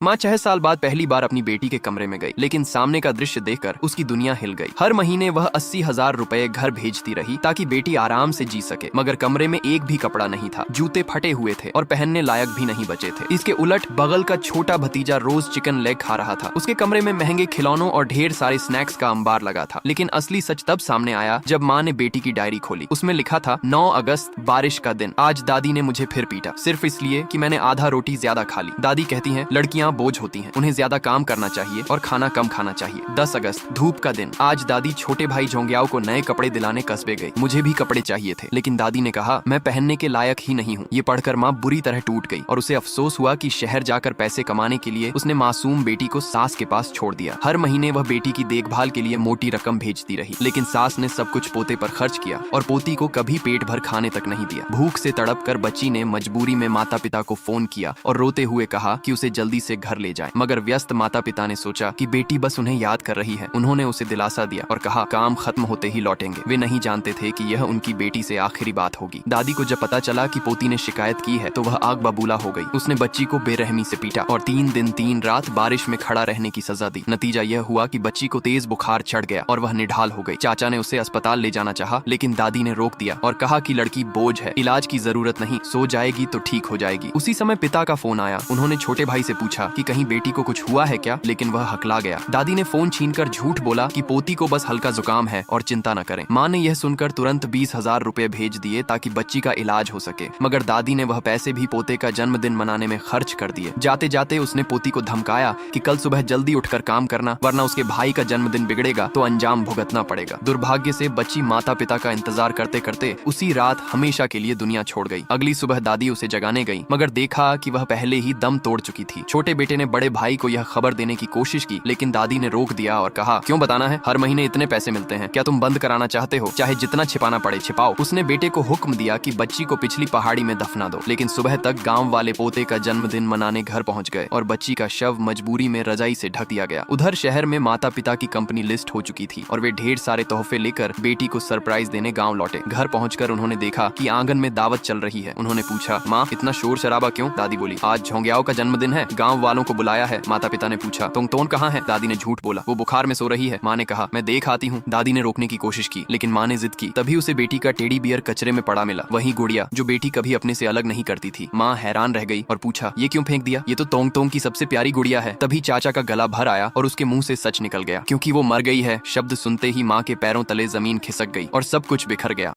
माँ 6 साल बाद पहली बार अपनी बेटी के कमरे में गई, लेकिन सामने का दृश्य देखकर उसकी दुनिया हिल गई। हर महीने वह 80,000 रुपए घर भेजती रही ताकि बेटी आराम से जी सके, मगर कमरे में एक भी कपड़ा नहीं था, जूते फटे हुए थे और पहनने लायक भी नहीं बचे थे। इसके उलट बगल का छोटा भतीजा रोज चिकन लेग खा रहा था। उसके कमरे में महंगे खिलौनों और ढेर सारे स्नैक्स का अंबार लगा था। लेकिन असली सच तब सामने आया जब माँ ने बेटी की डायरी खोली। उसमें लिखा था 9 अगस्त बारिश का दिन, आज दादी ने मुझे फिर पीटा, सिर्फ इसलिए कि मैंने आधा रोटी ज्यादा खा ली। दादी कहती हैं लड़कियां बोझ होती हैं, उन्हें ज्यादा काम करना चाहिए और खाना कम खाना चाहिए। 10 अगस्त धूप का दिन, आज दादी छोटे भाई झोंग्याओं को नए कपड़े दिलाने कस्बे गई। मुझे भी कपड़े चाहिए थे, लेकिन दादी ने कहा मैं पहनने के लायक ही नहीं हूँ। ये पढ़कर माँ बुरी तरह टूट गई और उसे अफसोस हुआ कि शहर जाकर पैसे कमाने के लिए उसने मासूम बेटी को सास के पास छोड़ दिया। हर महीने वह बेटी की देखभाल के लिए मोटी रकम भेजती रही, लेकिन सास ने सब कुछ पोते पर खर्च किया और पोती को कभी पेट भर खाने तक नहीं दिया। भूख से तड़प कर बच्ची ने मजबूरी में माता पिता को फोन किया और रोते हुए कहा कि उसे जल्दी से घर ले जाए, मगर व्यस्त माता पिता ने सोचा कि बेटी बस उन्हें याद कर रही है। उन्होंने उसे दिलासा दिया और कहा काम खत्म होते ही लौटेंगे। वे नहीं जानते थे कि यह उनकी बेटी से आखिरी बात होगी। दादी को जब पता चला कि पोती ने शिकायत की है तो वह आग बबूला हो गई। उसने बच्ची को बेरहमी से पीटा और 3 दिन 3 रात बारिश में खड़ा रहने की सजा दी। नतीजा यह हुआ कि बच्ची को तेज बुखार चढ़ गया और वह निढाल हो गई। चाचा ने उसे अस्पताल ले जाना चाहा, लेकिन दादी ने रोक दिया और कहा कि लड़की बोझ है, इलाज की जरूरत नहीं, सो जाएगी तो ठीक हो जाएगी। उसी समय पिता का फोन आया। उन्होंने छोटे भाई से पूछा कि कहीं बेटी को कुछ हुआ है क्या, लेकिन वह हकला गया। दादी ने फोन छीनकर झूठ बोला कि पोती को बस हल्का जुकाम है और चिंता न करें। माँ ने यह सुनकर तुरंत 20,000 रुपए भेज दिए ताकि बच्ची का इलाज हो सके, मगर दादी ने वह पैसे भी पोते का जन्मदिन मनाने में खर्च कर दिए। जाते जाते उसने पोती को धमकाया कि कल सुबह जल्दी उठकर काम करना, वरना उसके भाई का जन्मदिन बिगड़ेगा तो अंजाम भुगतना पड़ेगा। दुर्भाग्य से बच्ची माता पिता का इंतजार करते करते उसी रात हमेशा के लिए दुनिया छोड़ गई। अगली सुबह दादी उसे जगाने गई, मगर देखा कि वह पहले ही दम तोड़ चुकी थी। छोटे बेटे ने बड़े भाई को यह खबर देने की कोशिश की, लेकिन दादी ने रोक दिया और कहा क्यों बताना है, हर महीने इतने पैसे मिलते हैं, क्या तुम बंद कराना चाहते हो? चाहे जितना छिपाना पड़े छिपाओ। उसने बेटे को हुक्म दिया कि बच्ची को पिछली पहाड़ी में दफना दो, लेकिन सुबह तक गांव वाले पोते का जन्मदिन मनाने घर पहुंच गए और बच्ची का शव मजबूरी में रजाई से ढक दिया गया। उधर शहर में माता पिता की कंपनी लिस्ट हो चुकी थी और वे ढेर सारे तोहफे लेकर बेटी को सरप्राइज देने गाँव लौटे। घर पहुंचकर उन्होंने देखा कि आंगन में दावत चल रही है। उन्होंने पूछा माँ इतना शोर शराबा क्यों? दादी बोली आज झोंग्याओं का जन्मदिन है, गाँव वालों को बुलाया है। माता पिता ने पूछा तोंग कहाँ है? दादी ने झूठ बोला, वो बुखार में सो रही है। माँ ने कहा मैं देख आती हूँ। दादी ने रोकने की कोशिश की, लेकिन माँ ने जिद की। तभी उसे बेटी का टेडी बियर कचरे में पड़ा मिला, वही गुड़िया जो बेटी कभी अपने से अलग नहीं करती थी। माँ हैरान रह गई और पूछा ये क्यों फेंक दिया? ये तो तोंग की सबसे प्यारी गुड़िया है। तभी चाचा का गला भर आया और उसके मुंह से सच निकल गया, क्योंकि वो मर गई है। शब्द सुनते ही माँ के पैरों तले जमीन खिसक गई और सब कुछ बिखर गया।